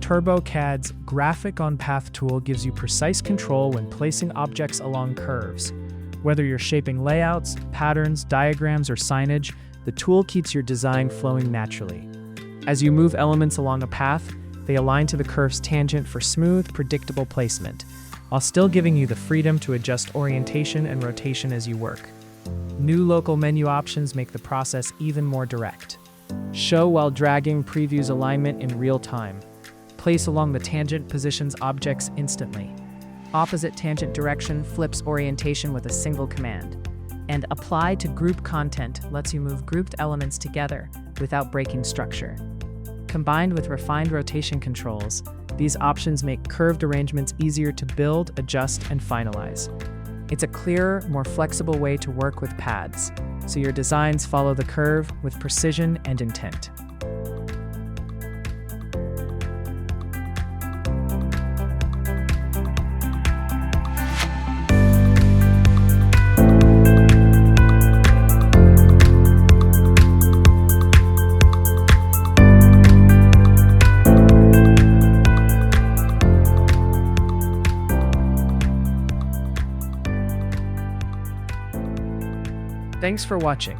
TurboCAD's Graphic on Path tool gives you precise control when placing objects along curves. Whether you're shaping layouts, patterns, diagrams, or signage, the tool keeps your design flowing naturally. As you move elements along a path, they align to the curve's tangent for smooth, predictable placement, while still giving you the freedom to adjust orientation and rotation as you work. New local menu options make the process even more direct. Show while dragging previews alignment in real time. Place along the tangent positions objects instantly. Opposite tangent direction flips orientation with a single command. And apply to group content lets you move grouped elements together without breaking structure. Combined with refined rotation controls, these options make curved arrangements easier to build, adjust, and finalize. It's a clearer, more flexible way to work with pads, so your designs follow the curve with precision and intent. Thanks for watching.